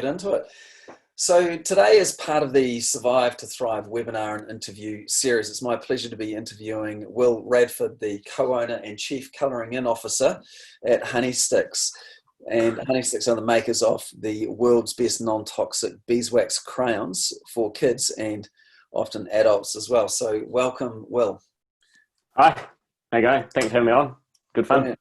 get into it. So today, as part of the Survive to Thrive webinar and interview series, it's my pleasure to be interviewing Will Radford, the co-owner and chief colouring in officer at Honeysticks. And Honeysticks are the makers of the world's best non-toxic beeswax crayons for kids and often adults as well. So welcome, Will. Hi, how you going? Thanks for having me on. Good fun. Brilliant.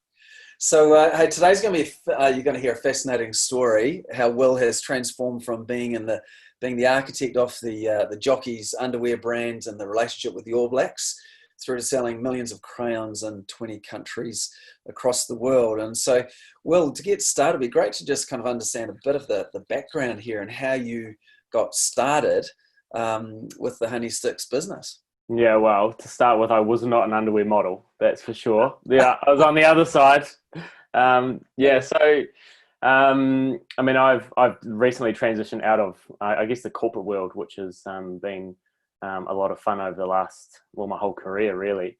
So, hey, today's going to be you're going to hear a fascinating story how Will has transformed from being the architect of the Jockeys underwear brands and the relationship with the All Blacks through to selling millions of crayons in 20 countries across the world. And so, Will, to get started, it'd be great to just kind of understand a bit of the background here and how you got started with the Honeysticks business. Yeah, well, to start with, I was not an underwear model, that's for sure. Yeah, I was on the other side. I mean, I've recently transitioned out of, I guess, the corporate world, which has been a lot of fun over the last, my whole career, really.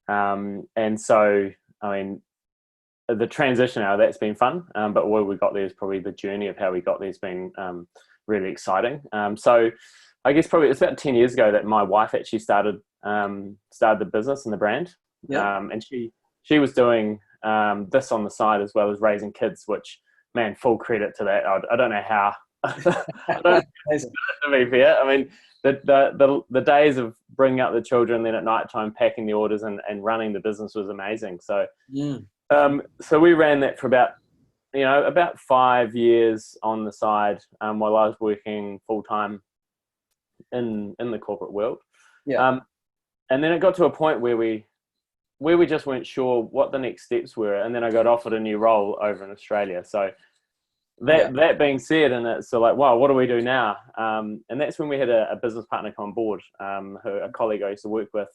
And so, I mean, the transition out of that's been fun, but where we got there is probably the journey of how we got there has been really exciting. So I guess probably it's about 10 years ago that my wife actually started the business and the brand. Yeah. And she was doing this on the side as well as raising kids, which, man, full credit to that. I don't know how. I don't to be fair. I mean, the days of bringing up the children, then at night time packing the orders and running the business was amazing. So, so we ran that for about 5 years on the side while I was working full time in the corporate world. And then it got to a point where we just weren't sure what the next steps were, and then I got offered a new role over in Australia. So that being said, and it's so like, wow, what do we do now? And that's when we had a business partner come on board, a colleague I used to work with,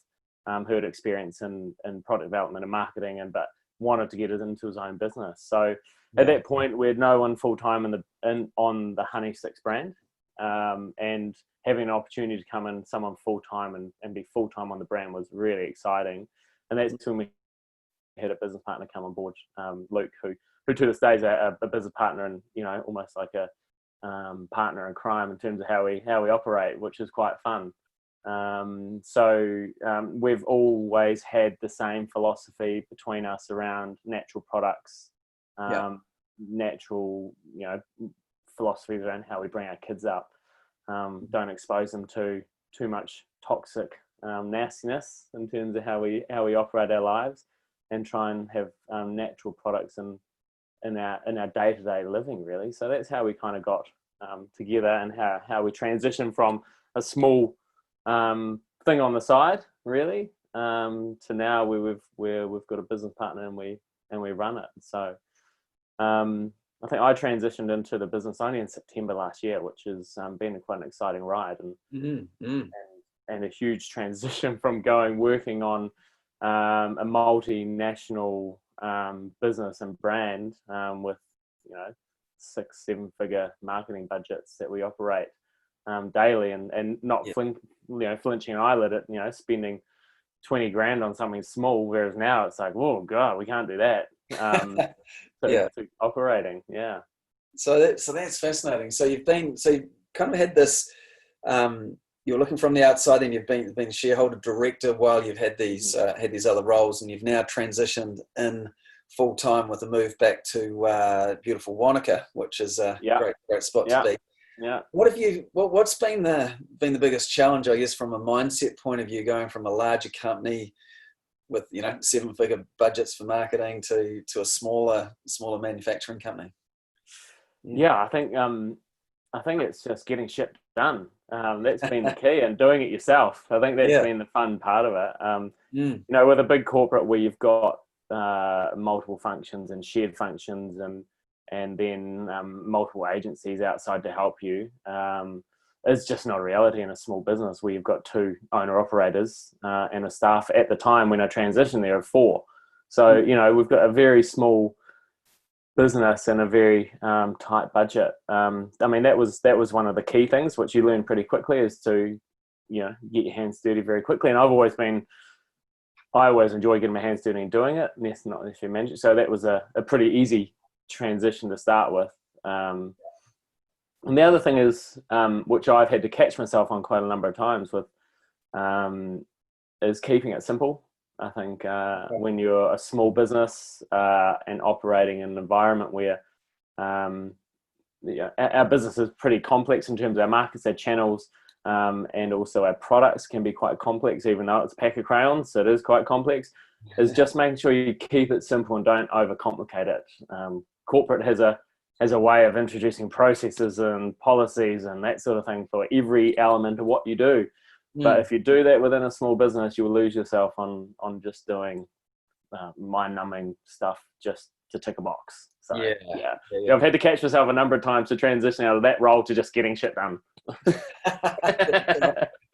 who had experience in product development and marketing, but wanted to get it into his own business. So at that point, we had no one full time on the Honeysticks brand, and having an opportunity to come in someone full time and be full time on the brand was really exciting. And that's when we had a business partner come on board, Luke, who to this day is a business partner and almost like a partner in crime in terms of how we operate, which is quite fun. So we've always had the same philosophy between us around natural products, natural philosophies around how we bring our kids up. Don't expose them to too much toxic nastiness in terms of how we operate our lives, and try and have natural products in our day-to-day living, really. So that's how we kind of got together, and how we transitioned from a small thing on the side, really, to now where we've got a business partner and we run it. So I think I transitioned into the business only in September last year, which has been quite an exciting ride and a huge transition from working on a multinational business and brand with 6-7 figure marketing budgets that we operate daily, and not flinching an eyelid at spending 20 grand on something small, whereas now it's like, oh god, we can't do that. To operating. So that's fascinating. So you've kind of had this. You're looking from the outside, and you've been a shareholder director while you've had these other roles, and you've now transitioned in full time with a move back to beautiful Wanaka, which is a great spot to be. Yeah. What's been the biggest challenge, I guess, from a mindset point of view, going from a larger company with 7-figure budgets for marketing to a smaller manufacturing company? I think it's just getting shit done. That's been the key, and doing it yourself. I think that's been the fun part of it. With a big corporate where you've got multiple functions and shared functions, and then multiple agencies outside to help you, it's just not a reality in a small business where you've got 2 owner-operators and a staff at the time when I transitioned there of 4. So, we've got a very small business and a very tight budget. I mean, that was one of the key things which you learn pretty quickly, is to get your hands dirty very quickly. And I always enjoy getting my hands dirty and doing it, not necessarily manage it. So that was a pretty easy transition to start with. And the other thing is, which I've had to catch myself on quite a number of times with, is keeping it simple. I think when you're a small business and operating in an environment where our business is pretty complex in terms of our markets, our channels, and also our products can be quite complex, even though it's a pack of crayons, so it is quite complex, is just making sure you keep it simple and don't overcomplicate it. Corporate has a way of introducing processes and policies and that sort of thing for every element of what you do. But if you do that within a small business, you'll lose yourself on just doing mind-numbing stuff just to tick a box. So yeah. I've had to catch myself a number of times to transition out of that role to just getting shit done.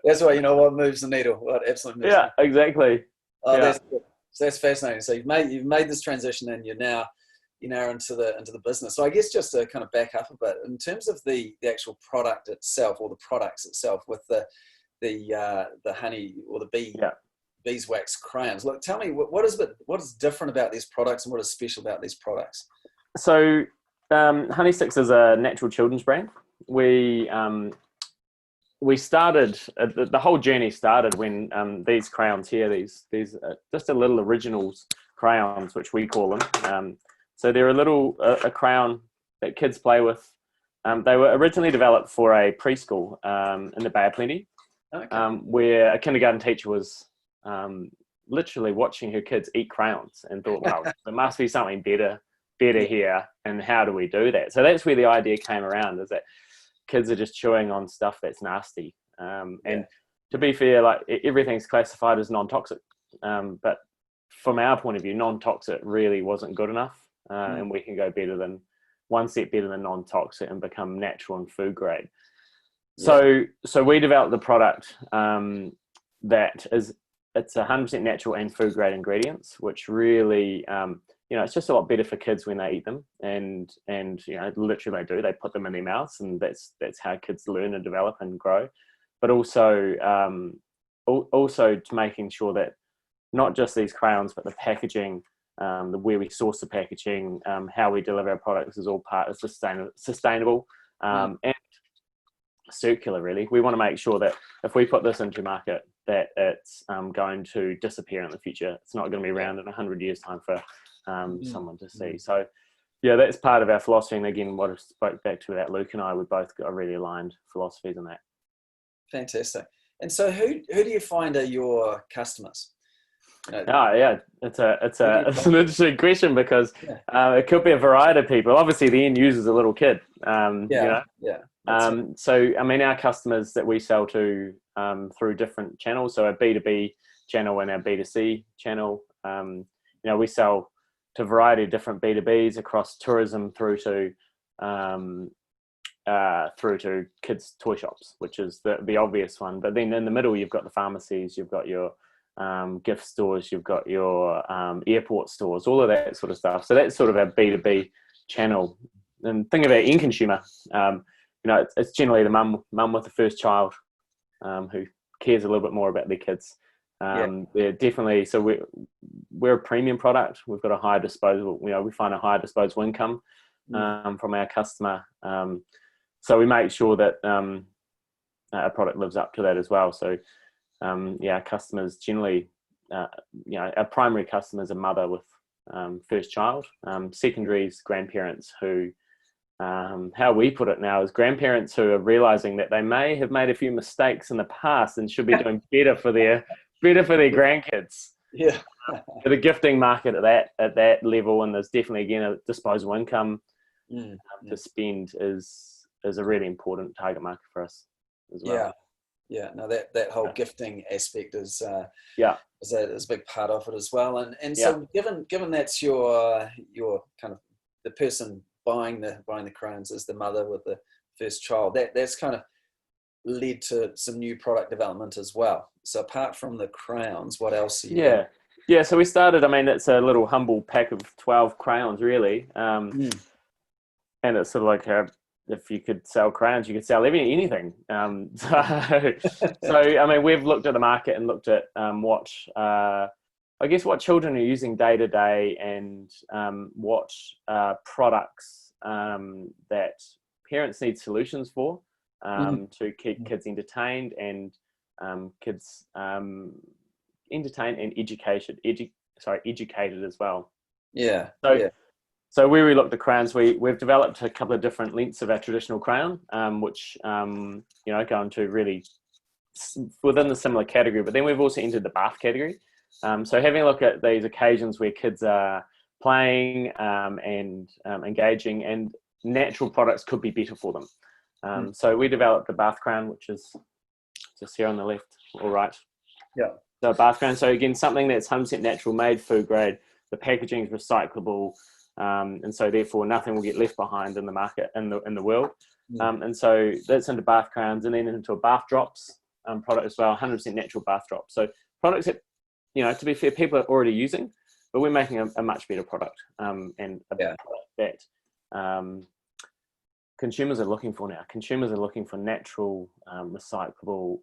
That's why, what moves the needle. What absolutely moves the needle. Exactly. Oh, that's fascinating. So you've made this transition, and you're now into the business. So I guess just to kind of back up a bit in terms of the actual product itself, or the products itself, with the honey or the beeswax crayons. Look, tell me what is different about these products, and what is special about these products? So Honeysticks is a natural children's brand. We started, the whole journey started when these crayons here, these just a little originals crayons, which we call them. So they're a crayon that kids play with. They were originally developed for a preschool in the Bay of Plenty, where a kindergarten teacher was literally watching her kids eat crayons and thought, well, there must be something better here, and how do we do that? So that's where the idea came around, is that kids are just chewing on stuff that's nasty. And to be fair, like, everything's classified as non-toxic. But from our point of view, non-toxic really wasn't good enough. And we can go one step better than non-toxic and become natural and food grade. So we developed the product it's 100% natural and food grade ingredients, which really, it's just a lot better for kids when they eat them, and literally they put them in their mouths, and that's how kids learn and develop and grow. But also to making sure that not just these crayons, but the packaging, where we source the packaging, how we deliver our products is all part of sustainable and circular. Really, we want to make sure that if we put this into market, that it's going to disappear in the future. It's not going to be around in 100 years' time for someone to see. So that's part of our philosophy. And again, what I spoke back to that, Luke and I, we both got really aligned philosophies in that. Fantastic. And so who do you find are your customers? It's an interesting question, because it could be a variety of people. Obviously the end user is a little kid. So I mean, our customers that we sell to through different channels, so our B2B channel and our B2C channel, we sell to a variety of different B2Bs across tourism through to kids' toy shops, which is the obvious one. But then in the middle, you've got the pharmacies, you've got your gift stores, you've got your airport stores, all of that sort of stuff. So that's sort of our B2B channel. And think about end consumer. It's generally the mum with the first child who cares a little bit more about their kids. They're definitely, so we're a premium product. We've got a higher disposable, we find a higher disposable income from our customer. So we make sure that our product lives up to that as well. So our customers generally, our primary customers are mother with first child, secondaries, grandparents who, how we put it now is grandparents who are realizing that they may have made a few mistakes in the past and should be doing better for their grandkids. The gifting market at that level, and there's definitely, again, a disposable income to spend is a really important target market for us as well. No, that whole gifting aspect is a big part of it as well. And so given that's your kind of the person buying the crayons is the mother with the first child, that's kind of led to some new product development as well. So apart from the crayons, what else are you doing? So we started, I mean, it's a little humble pack of 12 crayons really, and it's sort of like if you could sell crayons, you could sell anything. So I mean, we've looked at the market and looked at what children are using day to day, and what products that parents need solutions for, Mhm. to keep kids entertained and kids entertained and educated as well. Yeah, So, yeah. so where we looked at crayons, we've developed a couple of different lengths of our traditional crayon, which go into really within the similar category. But then we've also entered the bath category. So having a look at these occasions where kids are playing and engaging, and natural products could be better for them. So we developed the bath crayon, which is just here on the left or right. Yeah. So bath crayon. So again, something that's 100% natural, made food grade. The packaging is recyclable, and so therefore nothing will get left behind in the market in the world. And so that's into bath crayons, and then into a bath drops product as well, 100% natural bath drops. So products that, to be fair, people are already using, but we're making a much better product, and a product that consumers are looking for now. Consumers are looking for natural, recyclable,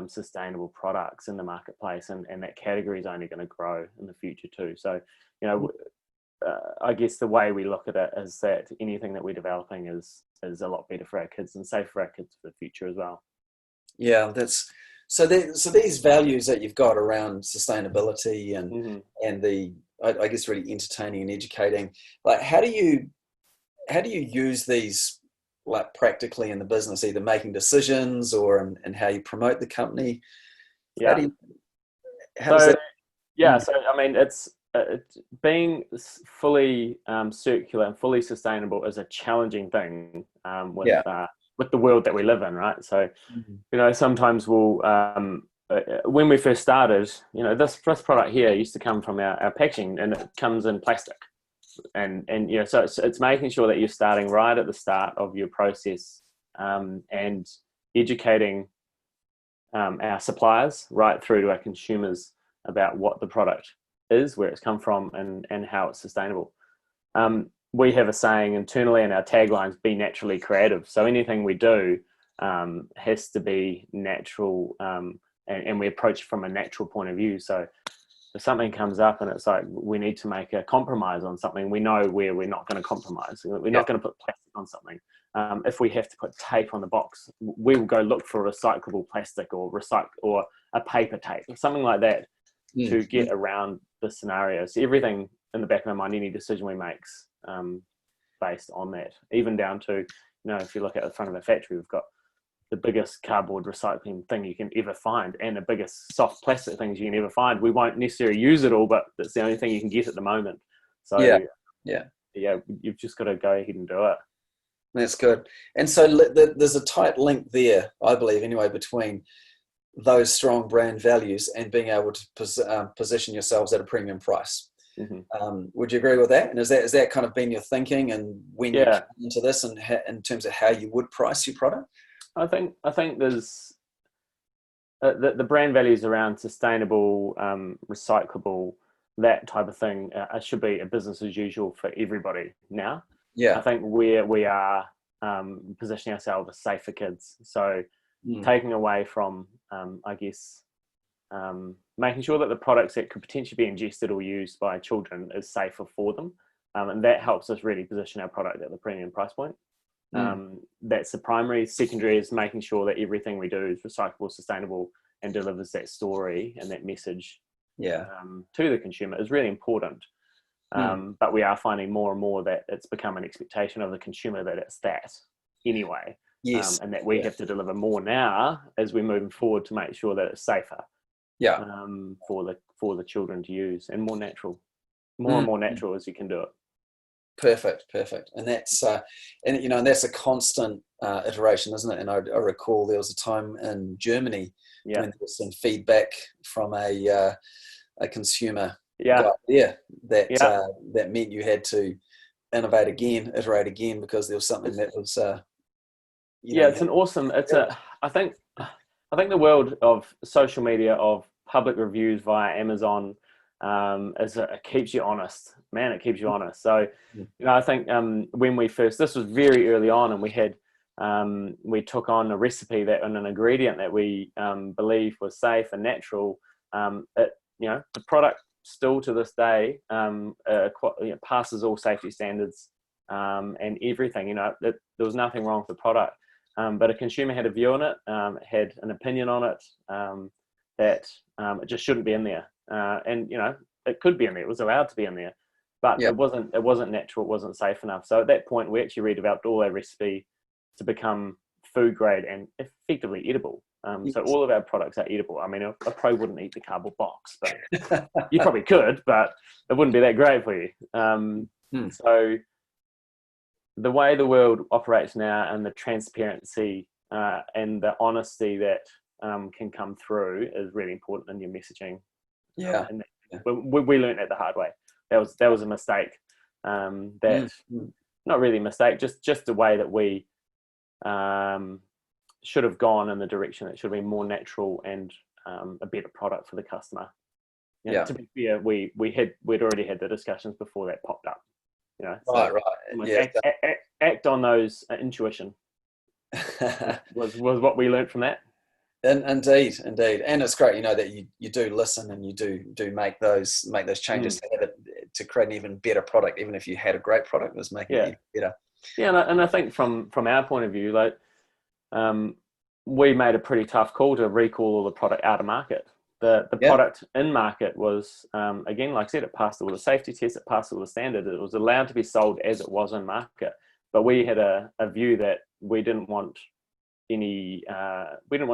sustainable products in the marketplace, and that category is only going to grow in the future too. So, I guess the way we look at it is that anything that we're developing is a lot better for our kids and safe for our kids for the future as well. Yeah, that's so. So these values that you've got around sustainability and the, I guess, really entertaining and educating. Like, how do you use these, like, practically in the business, either making decisions or in how you promote the company? Yeah. How does that? So I mean, it's being fully circular and fully sustainable is a challenging thing with the world that we live in, right? So, sometimes we'll, when we first started, this product here used to come from our packaging, and it comes in plastic. And so it's making sure that you're starting right at the start of your process, and educating our suppliers right through to our consumers about what the product is, where it's come from, and how it's sustainable. We have a saying internally in our taglines: be naturally creative. So anything we do has to be natural, and we approach it from a natural point of view. So if something comes up and it's like we need to make a compromise on something, we know where we're not going to compromise. We're not going to put plastic on something. If we have to put tape on the box, we will go look for recyclable plastic or a paper tape or something like that to get around the scenario. So everything in the back of my mind, any decision we make, based on that, even down to, if you look at the front of the factory, we've got the biggest cardboard recycling thing you can ever find, and the biggest soft plastic things you can ever find. We won't necessarily use it all, but that's the only thing you can get at the moment. So you've just got to go ahead and do it. That's good. And so there's a tight link there, I believe, anyway, between those strong brand values and being able to position yourselves at a premium price. Would you agree with that? And is that kind of been your thinking, and when you came into this, and in terms of how you would price your product? I think there's the brand values around sustainable, recyclable, that type of thing should be a business as usual for everybody now. I think where we are positioning ourselves as safe for kids. So taking away from, making sure that the products that could potentially be ingested or used by children is safer for them. And that helps us really position our product at the premium price point. That's the primary. Secondary is making sure that everything we do is recyclable, sustainable, and delivers that story and that message to the consumer is really important. But we are finding more and more that it's become an expectation of the consumer that it's that anyway. Yes. And that we have to deliver more now as we're moving forward to make sure that it's safer for the children to use, and more natural, more and more natural as you can do it. Perfect. And that's and that's a constant iteration, isn't it? And I recall there was a time in Germany when there was some feedback from a consumer guy there that meant you had to innovate again, iterate again, because there was something that was it's an awesome. I think the world of social media, of public reviews via Amazon, it keeps you honest, man. It keeps you honest. So, I think when we first, this was very early on, and we had we took on a recipe and an ingredient that we believed was safe and natural. The product still to this day passes all safety standards and everything. There was nothing wrong with the product, but a consumer had a view on it, had an opinion on it, that it just shouldn't be in there. And it could be in there. It was allowed to be in there, but Yeah. it wasn't natural. It wasn't safe enough. So at that point, we actually redeveloped all our recipe to become food grade and effectively edible. So all of our products are edible. I mean, I probably wouldn't eat the cardboard box, but you probably could, but it wouldn't be that great for you. So the way the world operates now, and the transparency and the honesty that can come through, is really important in your messaging. Yeah. We learned it the hard way. That was a mistake. Not really a mistake, just the way that we should have gone in the direction that should have been more natural and a better product for the customer. To be fair, we'd already had the discussions before that popped up. Right. Yeah. Act on those intuition was what we learned from that. Indeed, and it's great, that you do listen, and you do make those changes to create an even better product. Even if you had a great product, it was making it even better. Yeah, and I think from our point of view, like we made a pretty tough call to recall all the product out of market. The product in market was, again, like I said, it passed all the safety tests, it passed all the standards. It was allowed to be sold as it was in market. But we had a view that we didn't want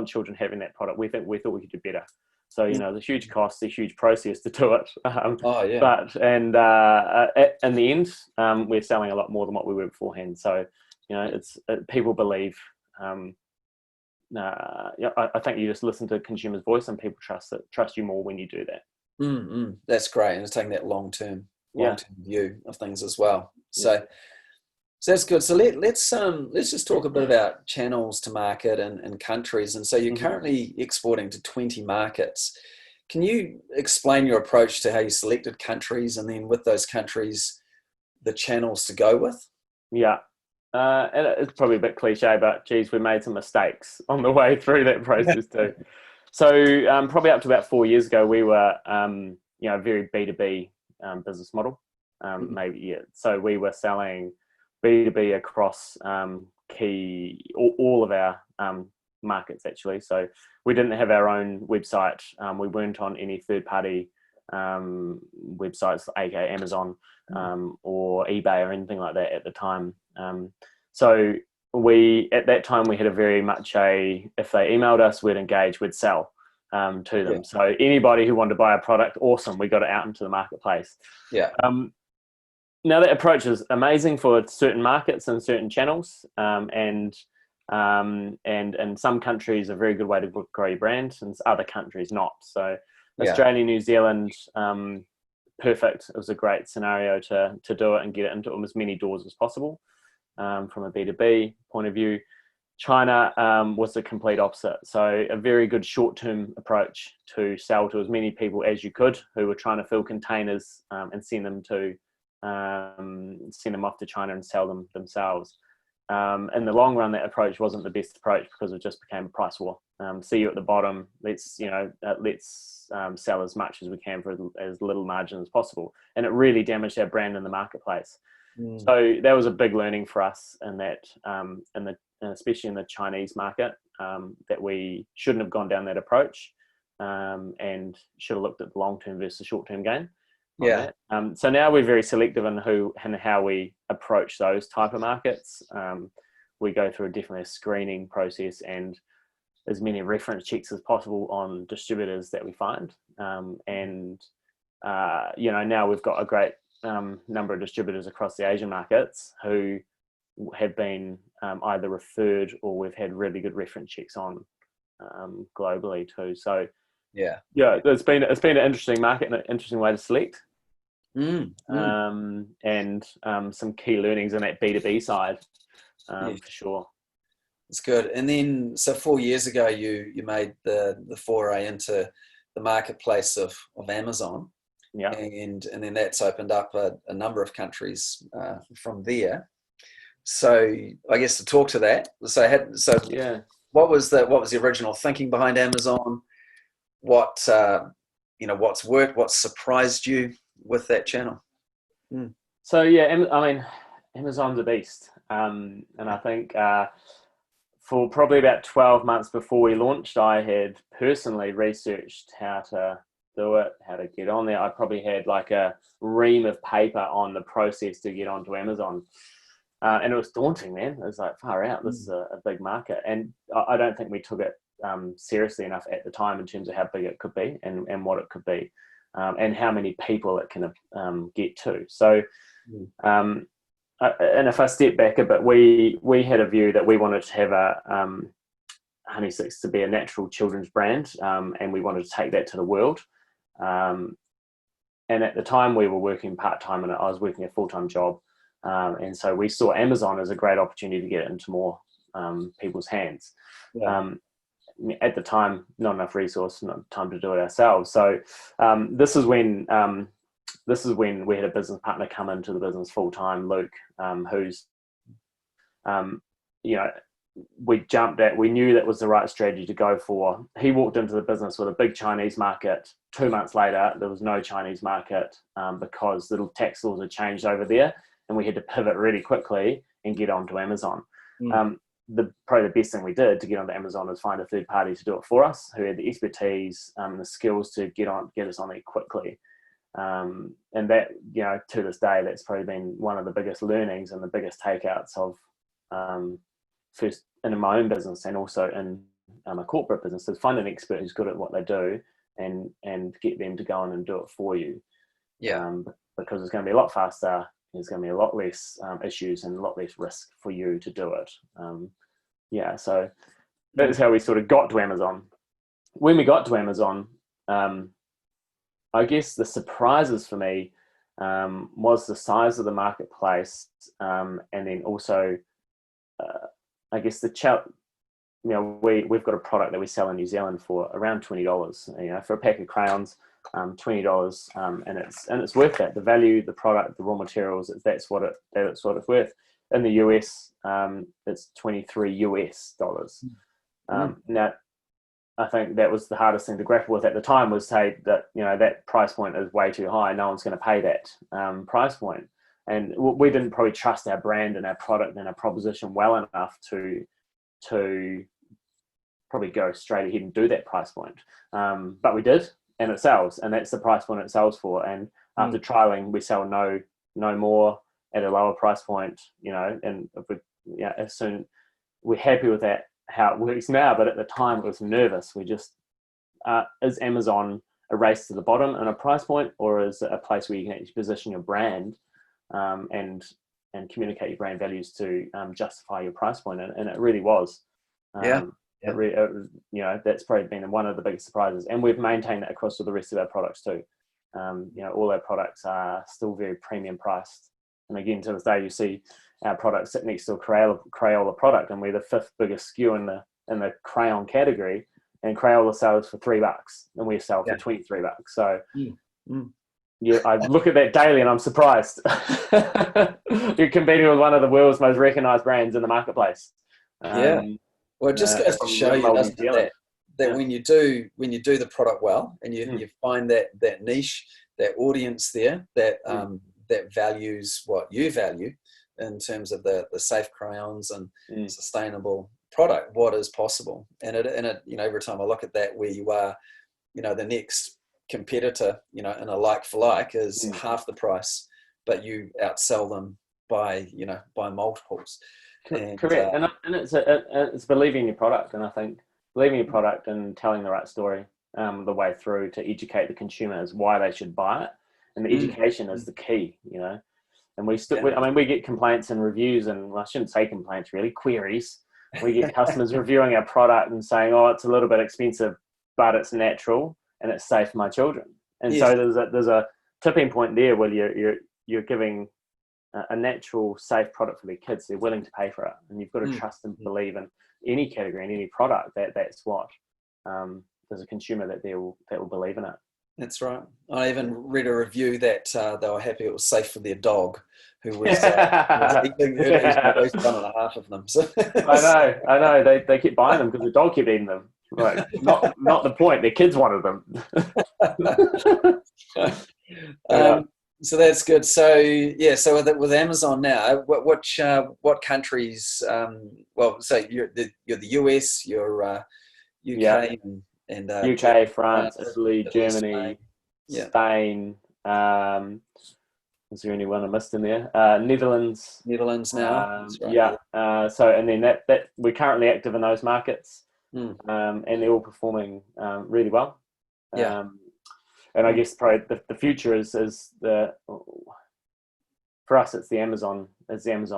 children having that product. We thought we could do better. So, the huge cost, the huge process to do it. But, in the end, we're selling a lot more than what we were beforehand. So, people believe, I think you just listen to consumers' voice, and people trust you more when you do that. That's great, and it's taking that long-term view of things as well. So that's good. So let's just talk a bit about channels to market and countries. And so you're currently exporting to 20 markets. Can you explain your approach to how you selected countries, and then with those countries, the channels to go with? Yeah. And it's probably a bit cliche, but geez, we made some mistakes on the way through that process too. So probably up to about 4 years ago, we were, a very B2B business model. So we were selling B2B across all of our markets, actually. So we didn't have our own website. We weren't on any third-party websites, aka Amazon or eBay or anything like that at the time. So at that time, we had a very much if they emailed us, we'd engage, we'd sell to them. Yeah. So anybody who wanted to buy a product, awesome, we got it out into the marketplace. Yeah. Now that approach is amazing for certain markets and certain channels, and in some countries a very good way to grow your brand, and other countries not. So Australia, New Zealand, perfect. It was a great scenario to do it and get it into as many doors as possible. From a B2B point of view, China was the complete opposite. So a very good short-term approach to sell to as many people as you could who were trying to fill containers and send them off to China and sell them themselves. In the long run, that approach wasn't the best approach because it just became a price war. See you at the bottom. Let's sell as much as we can for as little margin as possible, and it really damaged our brand in the marketplace. So that was a big learning for us, in that, especially in the Chinese market, that we shouldn't have gone down that approach, and should have looked at the long-term versus short-term gain. So now we're very selective in who and how we approach those type of markets. We go through definitely a screening process and as many reference checks as possible on distributors that we find. Now we've got a great number of distributors across the Asian markets who have been either referred or we've had really good reference checks on globally too. So it's been an interesting market and an interesting way to select. And some key learnings in that B2B side, for sure. It's good. And then, so 4 years ago, you made the foray into the marketplace of Amazon. Yeah. And then that's opened up a number of countries from there. So I guess to talk to that, what was the original thinking behind Amazon? What's worked? What surprised you with that channel? So I mean, Amazon's a beast. And I think for probably about 12 months before we launched, I had personally researched how to do it, how to get on there. I probably had like a ream of paper on the process to get onto Amazon. And it was daunting, man. It was like, far out, this is a big market. And I don't think we took it seriously enough at the time in terms of how big it could be and what it could be, and how many people it can get to. So, and if I step back a bit, we had a view that we wanted to have a Honeysticks to be a natural children's brand, and we wanted to take that to the world. And at the time we were working part-time and I was working a full-time job. And so we saw Amazon as a great opportunity to get it into more people's hands. Yeah. At the time, not enough resource, not time to do it ourselves. So this is when we had a business partner come into the business full-time, Luke, who's, we jumped at, we knew that was the right strategy to go for. He walked into the business with a big Chinese market. 2 months later, there was no Chinese market because the tax laws had changed over there, and we had to pivot really quickly and get onto Amazon. Probably the best thing we did to get onto Amazon was find a third party to do it for us, who had the expertise, the skills to get us on there quickly. And that, to this day, that's probably been one of the biggest learnings and the biggest takeouts of first in my own business and also in a corporate business, is find an expert who's good at what they do and get them to go on and do it for you. Yeah. Because it's going to be a lot faster. There's going to be a lot less issues and a lot less risk for you to do it. So that is how we sort of got to Amazon. When we got to Amazon, I guess the surprises for me was the size of the marketplace, and then also, I guess we've got a product that we sell in New Zealand for around $20. For a pack of crayons, $20, and it's worth that. The value, the product, the raw materials, that's what it's worth. In the US, it's $23. Now, I think that was the hardest thing to grapple with at the time, was say that that price point is way too high. No one's going to pay that price point, and we didn't probably trust our brand and our product and our proposition well enough to probably go straight ahead and do that price point. But we did. And it sells, and that's the price point it sells for. And after trialing, we sell no more at a lower price point, and as soon we're happy with that, how it works now. But at the time, it was nervous. We just, is Amazon a race to the bottom and a price point, or is it a place where you can actually position your brand and communicate your brand values to justify your price point? And it really was. That's probably been one of the biggest surprises, and we've maintained that across all the rest of our products too. All our products are still very premium priced, and again, to this day, you see our product sit next to a Crayola product, and we're the 5th biggest SKU in the crayon category, and Crayola sells for $3, and we sell for $23. So, I look at that daily, and I'm surprised. You're competing with one of the world's most recognized brands in the marketplace. Well, it just goes to show you, doesn't it, that when you do the product well, and you find that niche, that audience there, that values what you value in terms of the safe crayons and sustainable product, what is possible. And it every time I look at that, where you are, the next competitor, in a like for like is half the price, but you outsell them by multiples. Correct, and it's believing in your product, and I think believing in your product and telling the right story the way through to educate the consumers why they should buy it, and the education is the key, And we get complaints and reviews, and I shouldn't say complaints, really, queries. We get customers reviewing our product and saying, "Oh, it's a little bit expensive, but it's natural and it's safe for my children." And so there's a tipping point there where you're giving a natural, safe product for their kids. They're willing to pay for it, and you've got to trust and believe in any category and any product that's what there's a consumer that will believe in it. That's right. I even read a review that they were happy it was safe for their dog, who was eating 1.5 of them. So I know. They kept buying them because the dog kept eating them. Like, not the point. Their kids wanted them. So that's good. So yeah, so with Amazon now, what countries? Well, so you're the US, you're Yeah, UK, and UK, Germany, France, France, Italy, Italy, Spain. Germany, Yeah, Spain. Is there anyone I missed in there? Netherlands. Netherlands now. That's right. Yeah. So and then that we're currently active in those markets, Mm, and they're all performing really well. yeah. And I Mm, guess probably the future is the for us it's the Amazon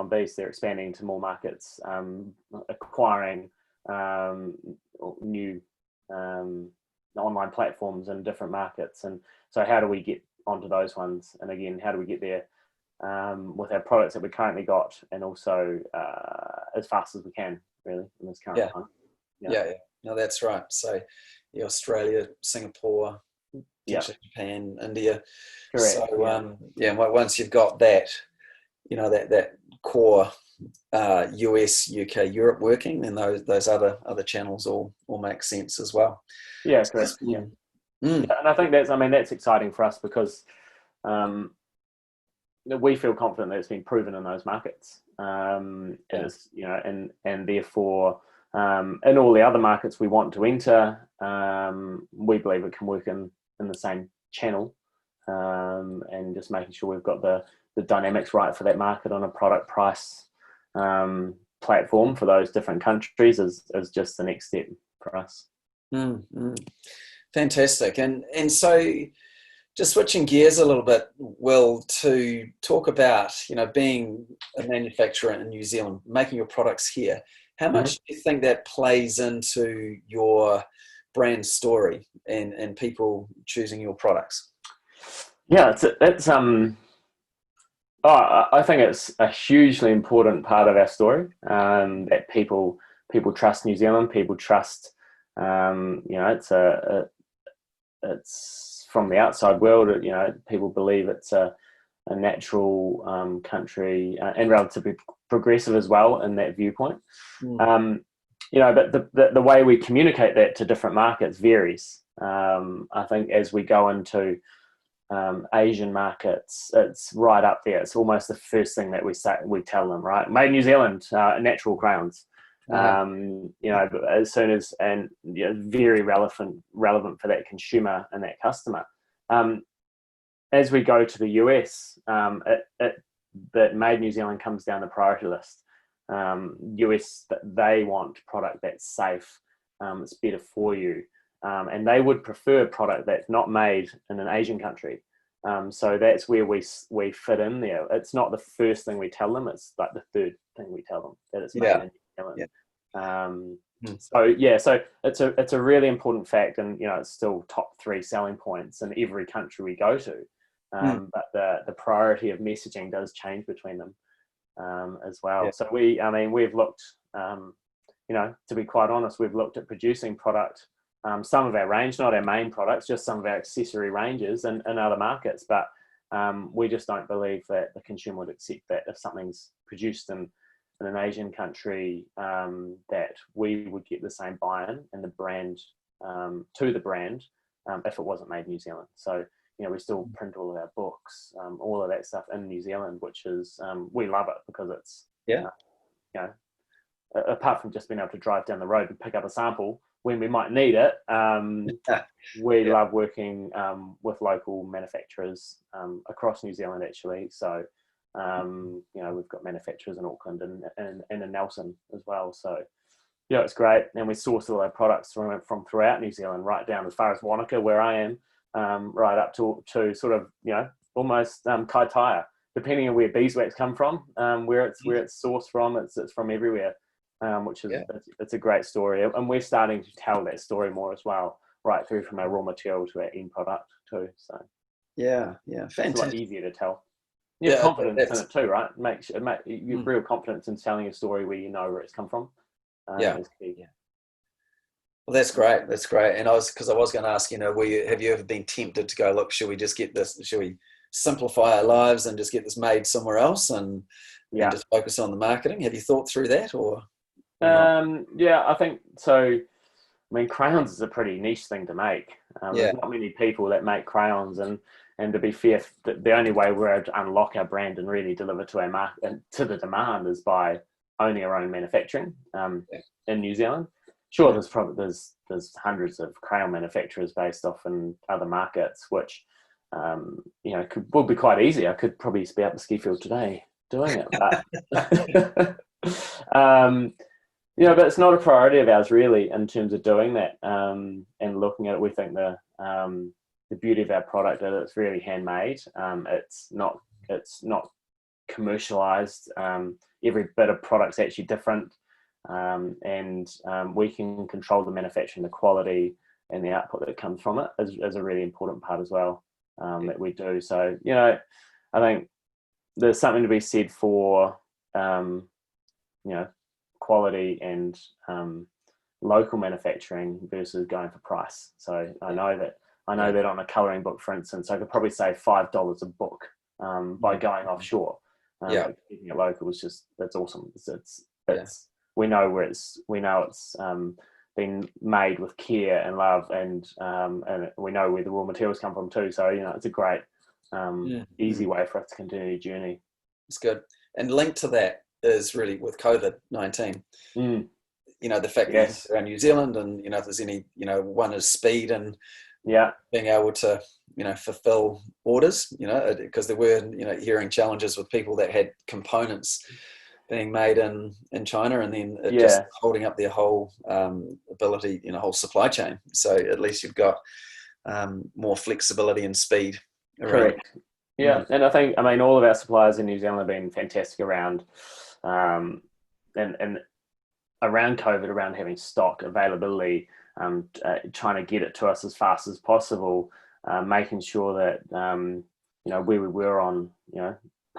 beast. They're expanding into more markets, acquiring new online platforms in different markets. And so how do we get onto those ones? And again, how do we get there with our products that we currently got, and also as fast as we can, really, in this current yeah, time. yeah. No, that's right. So yeah, Australia, Singapore, Yeah, potentially Japan, India. correct. So once you've got that, that core US, UK, Europe working, then those other channels all make sense as well. Yeah, correct. Yeah. Mm. Yeah, and I think that's exciting for us because we feel confident that it's been proven in those markets, and it's and therefore in all the other markets we want to enter, we believe it can work in the same channel, and just making sure we've got the dynamics right for that market on a product price platform for those different countries is just the next step for us. Fantastic. And so just switching gears a little bit, Will, to talk about, being a manufacturer in New Zealand, making your products here. How much do you think that plays into your brand story and people choosing your products? Yeah, I think it's a hugely important part of our story, that people trust New Zealand. People trust, it's from the outside world. People believe it's a natural country, and relatively progressive as well in that viewpoint. But the way we communicate that to different markets varies. I think as we go into Asian markets, it's right up there. It's almost the first thing that we tell them, right? Made in New Zealand, natural crowns. As soon as, and very relevant for that consumer and that customer. As we go to the US, that made New Zealand comes down the priority list. US, they want product that's safe, it's better for you. And they would prefer a product that's not made in an Asian country. So that's where we fit in there. It's not the first thing we tell them. It's like the third thing we tell them, that it's made in New Zealand. So it's a really important fact, and it's still top 3 selling points in every country we go to. But the priority of messaging does change between them as well. So we've looked, to be quite honest, we've looked at producing product. Some of our range, not our main products, just some of our accessory ranges in other markets. But we just don't believe that the consumer would accept that if something's produced in an Asian country, that we would get the same buy-in and the brand to the brand if it wasn't made in New Zealand. So, we still print all of our books, all of that stuff in New Zealand, which is, we love it because it's, apart from just being able to drive down the road and pick up a sample when we might need it, we love working with local manufacturers across New Zealand, actually. So, we've got manufacturers in Auckland and in Nelson as well. So, it's great. And we source all our products from throughout New Zealand, right down as far as Wanaka, where I am, right up to sort of, almost Kaitaia, depending on where beeswax come from, where it's sourced from. It's from everywhere. Which is it's a great story, and we're starting to tell that story more as well, right through from our raw material to our end product too. So fantastic. It's a lot easier to tell. You have confidence in it too, right? You have real confidence in telling a story where you know where it's come from. Is key. Well, that's great. That's great. And I was going to ask, have you ever been tempted to go, look, should we just get this? Should we simplify our lives and just get this made somewhere else and just focus on the marketing? Have you thought through that, or? I think so. mean, crayons is a pretty niche thing to make. Yeah. There's not many people that make crayons, and to be fair, the only way we're able to unlock our brand and really deliver to our market and to the demand is by owning our own manufacturing in New Zealand. Sure, there's hundreds of crayon manufacturers based off in other markets, which would be quite easy. I could probably be out the ski field today doing it, but but it's not a priority of ours really in terms of doing that and looking at it. We think the beauty of our product is it's really handmade. It's not commercialized. Every bit of product's actually different, and we can control the manufacturing, the quality, and the output that comes from it is a really important part as well that we do. So I think there's something to be said for quality and local manufacturing versus going for price. So I know that on a colouring book, for instance, I could probably save $5 a book by going offshore. Keeping it local is that's awesome. It's we know it's been made with care and love, and we know where the raw materials come from too. So it's a great easy way for us to continue the journey. It's good. And linked to that is really with COVID-19. The fact that you're around New Zealand, and if there's any, one is speed and being able to fulfill orders, because there were hearing challenges with people that had components being made in China, and then it just holding up their whole ability, whole supply chain. So at least you've got more flexibility and speed around. Correct. Yeah, and I mean all of our suppliers in New Zealand have been fantastic around and around COVID, around having stock availability, trying to get it to us as fast as possible, making sure that where we were on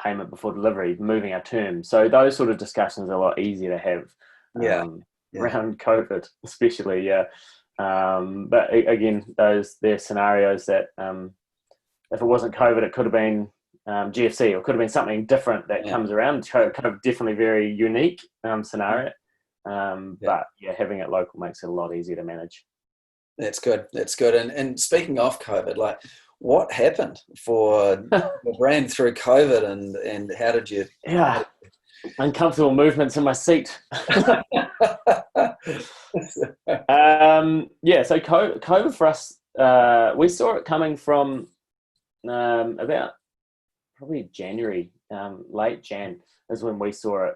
payment before delivery, moving our terms. So those sort of discussions are a lot easier to have around COVID, especially. But again, they're scenarios that if it wasn't COVID, it could have been GFC, or could have been something different that comes around. Kind of definitely very unique scenario. But having it local makes it a lot easier to manage. That's good. And speaking of COVID, like, what happened for the brand through COVID, and how did you? Uncomfortable movements in my seat. So COVID for us, we saw it coming from about probably January, late Jan is when we saw it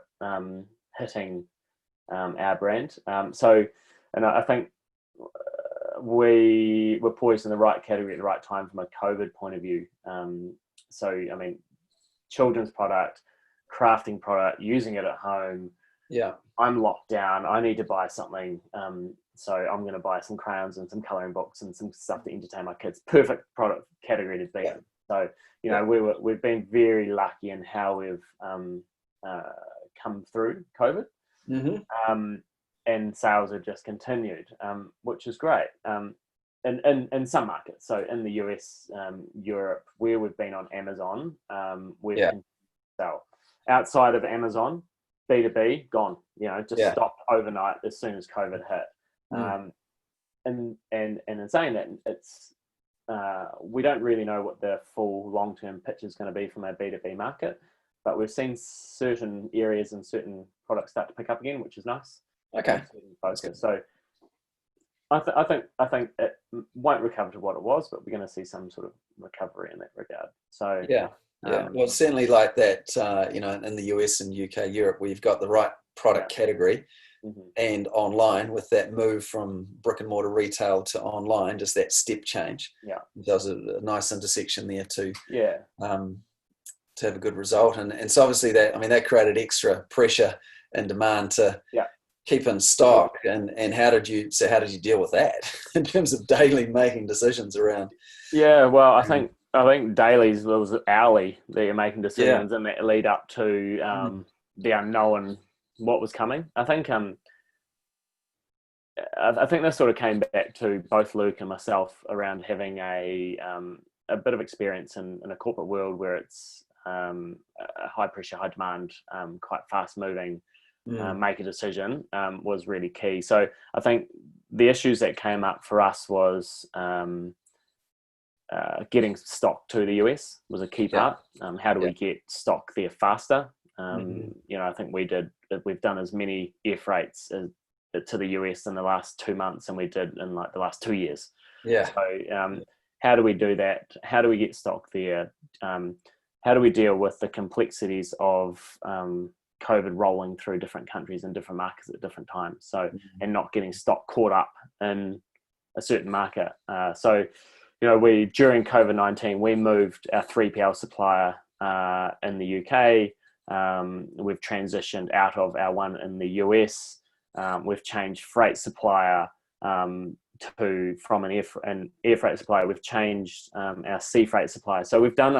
hitting our brand. And I think we were poised in the right category at the right time from a COVID point of view. So I mean, children's product, crafting product, using it at home. I'm locked down. I need to buy something. So I'm going to buy some crayons and some colouring books and some stuff to entertain my kids. Perfect product category to be in. So we've been very lucky in how we've come through COVID. And sales have just continued, which is great. In some markets, so in the US, Europe, where we've been on Amazon, we've continued to sell. Outside of Amazon, B2B gone. Stopped overnight as soon as COVID hit. And in saying that, it's we don't really know what the full long-term picture is going to be from our B2B market, but we've seen certain areas and certain products start to pick up again, which is nice. Okay. So I think it won't recover to what it was, but we're going to see some sort of recovery in that regard. So well, it's certainly like that. In the US and UK, Europe, we've got the right product category, and online, with that move from brick and mortar retail to online, just that step change. There's a nice intersection there to have a good result, and so obviously that created extra pressure and demand to keep in stock. And how did you deal with that in terms of daily making decisions around? Well, I think dailies was hourly that you're making decisions and that lead up to the unknown, what was coming. I think this sort of came back to both Luke and myself around having a bit of experience in a corporate world where it's high pressure, high demand, quite fast moving. Make a decision was really key. So I think the issues that came up for us was getting stock to the US was a key part. How do we get stock there faster? I think we've done as many air freights to the US in the last 2 months than we did in like the last 2 years. So how do we do that? How do we get stock there? How do we deal with the complexities of COVID rolling through different countries and different markets at different times? So, and not getting stock caught up in a certain market. During COVID-19, we moved our 3PL supplier in the UK. We've transitioned out of our one in the US. We've changed freight supplier from an air freight supplier. We've changed our sea freight supplier. So we've done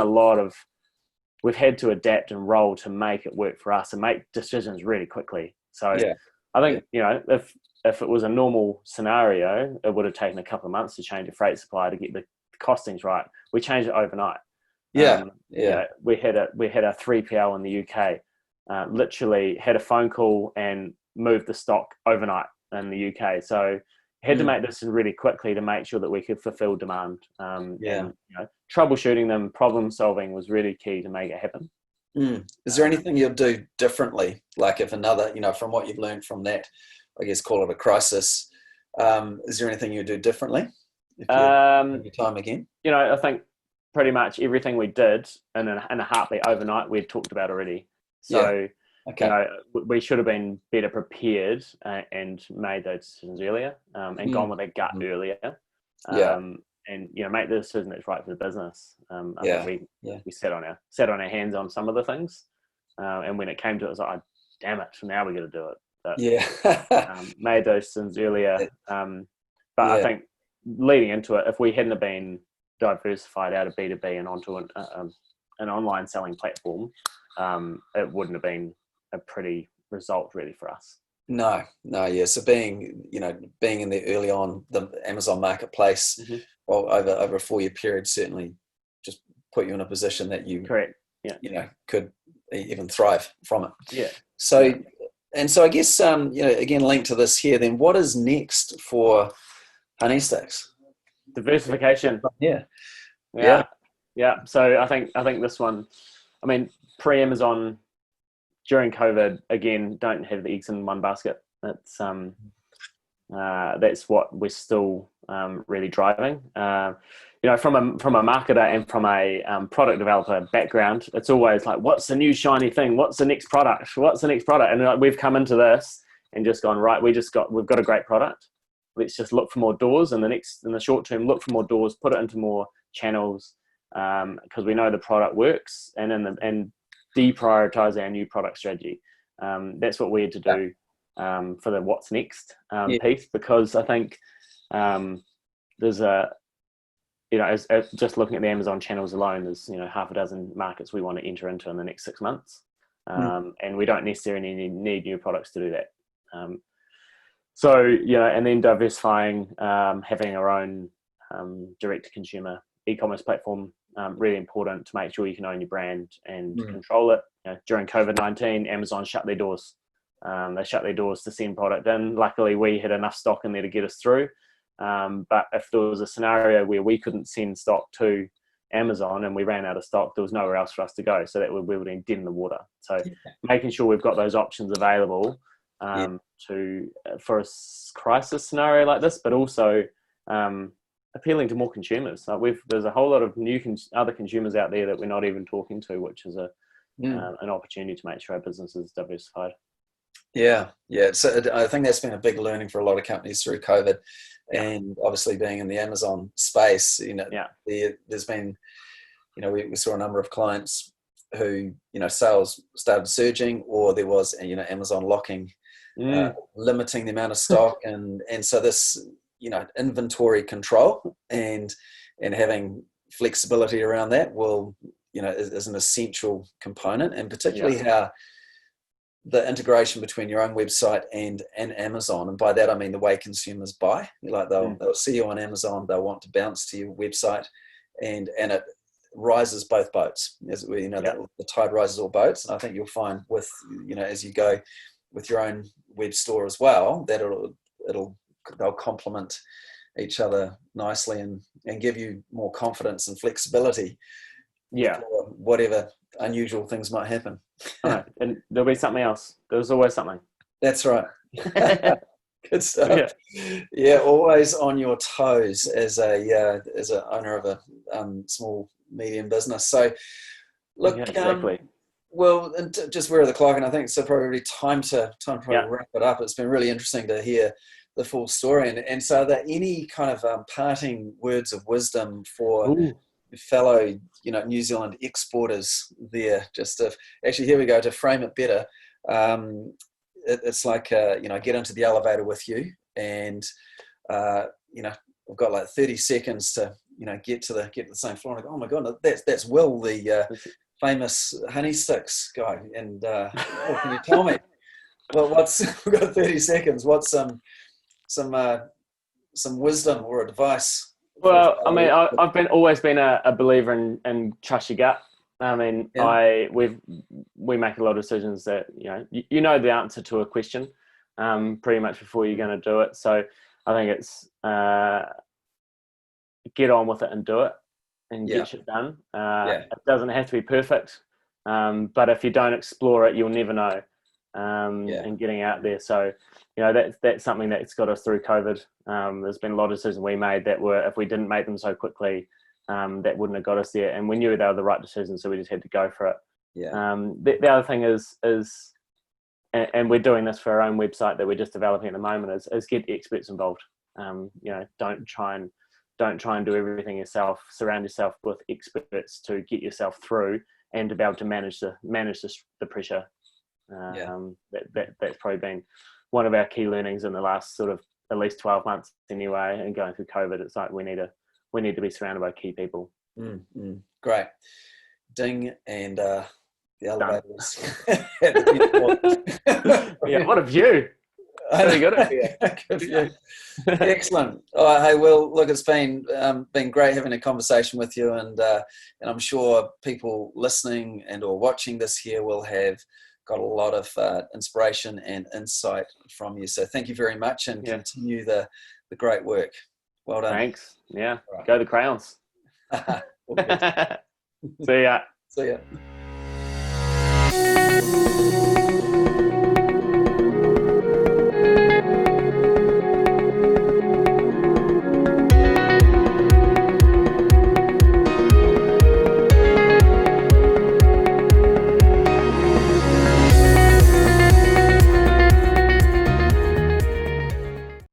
we've had to adapt and roll to make it work for us and make decisions really quickly. So I think, if it was a normal scenario, it would have taken a couple of months to change a freight supplier to get the costings right. We changed it overnight. We had a 3PL in the UK, literally had a phone call and moved the stock overnight in the UK. So had to make this really quickly to make sure that we could fulfill demand. And, troubleshooting them, problem solving was really key to make it happen. Is there anything you'll do differently? Like if another, from what you've learned from that, I guess call it a crisis. Is there anything you do differently? If you have your time again? I think pretty much everything we did in a heartbeat overnight, we'd talked about already. So, we should have been better prepared and made those decisions earlier and gone with a gut earlier. And make the decision that's right for the business. I think we sat on our hands on some of the things, and when it came to it, it was like, oh, damn it! So now we got to do it. But, made those decisions earlier. But I think leading into it, if we hadn't have been diversified out of B2B and onto an online selling platform, it wouldn't have been a pretty result really for us. No. So being in there early on, the Amazon marketplace, over a 4-year period, certainly just put you in a position that you, could even thrive from it. Yeah. So, and so I guess, again, linked to this here, then what is next for Honeysticks? Diversification. Yeah. So I think this one, pre-Amazon, during COVID, again, don't have the eggs in one basket. That's what we're still really driving. From a marketer and from a product developer background, it's always like, what's the new shiny thing? What's the next product? And we've come into this and just gone, right, we've got a great product. Let's just look for more doors in the short term, look for more doors, put it into more channels, because we know the product works, and deprioritize our new product strategy. That's what we had to do for the what's next piece, because I think there's just looking at the Amazon channels alone, there's half a dozen markets we want to enter into in the next 6 months, and we don't necessarily need new products to do that. And then diversifying, having our own direct-to-consumer e-commerce platform, really important to make sure you can own your brand and control it. During COVID-19, Amazon shut their doors. They shut their doors to send product in. Luckily, we had enough stock in there to get us through. But if there was a scenario where we couldn't send stock to Amazon and we ran out of stock, there was nowhere else for us to go. So that we would be dead in the water. So making sure we've got those options available for a crisis scenario like this, but also appealing to more consumers. There's a whole lot of new other consumers out there that we're not even talking to, which is an opportunity to make sure our business is diversified. Yeah. So I think that's been a big learning for a lot of companies through COVID, and obviously being in the Amazon space, there's been, we saw a number of clients who, sales started surging, or there was, Amazon locking, limiting the amount of stock, and so this, inventory control and having flexibility around that is an essential component, and particularly how the integration between your own website and Amazon. And by that, I mean the way consumers buy. They'll see you on Amazon, they'll want to bounce to your website, and it rises both boats. The tide rises all boats. And I think you'll find with, as you go with your own web store as well, that it'll they'll complement each other nicely and give you more confidence and flexibility. Yeah. For whatever unusual things might happen. And there'll be something else. There's always something. That's right. Good stuff. Yeah, always on your toes as a owner of a small medium business. So, look, yeah, exactly. Well, and just where are the clock, and I think it's probably time to wrap it up. It's been really interesting to hear the full story, and so are there any kind of parting words of wisdom for fellow New Zealand exporters there? Just to actually, here we go, to frame it better. It's like get into the elevator with you, and we've got like 30 seconds to get to the same floor, and I go, oh my god, that's Will, the famous Honeysticks guy, and what can you tell me? Well, we've got 30 seconds. What's some wisdom or advice? Well, I mean, I've always been a believer in trust your gut. I mean, we make a lot of decisions that you know the answer to a question pretty much before you're going to do it. So I think it's get on with it and do it and get shit done. It doesn't have to be perfect, but if you don't explore it, you'll never know. And getting out there. So that's something that's got us through COVID. There's been a lot of decisions we made that were, if we didn't make them so quickly, that wouldn't have got us there, and we knew they were the right decisions, so we just had to go for it. The other thing is and we're doing this for our own website that we're just developing at the moment, is get experts involved. Don't try and do everything yourself. Surround yourself with experts to get yourself through and to be able to manage the pressure. That's probably been one of our key learnings in the last sort of at least 12 months anyway, and going through COVID. It's like we need to be surrounded by key people. Great. Ding, and the elevators. What a view. Very good of you. Good view. Excellent. All right, hey Will, look, it's been great having a conversation with you, and I'm sure people listening and or watching this here will have got a lot of inspiration and insight from you. So thank you very much, and continue the great work. Well done. Thanks. Yeah. Right. Go the Crowns. See ya. See ya.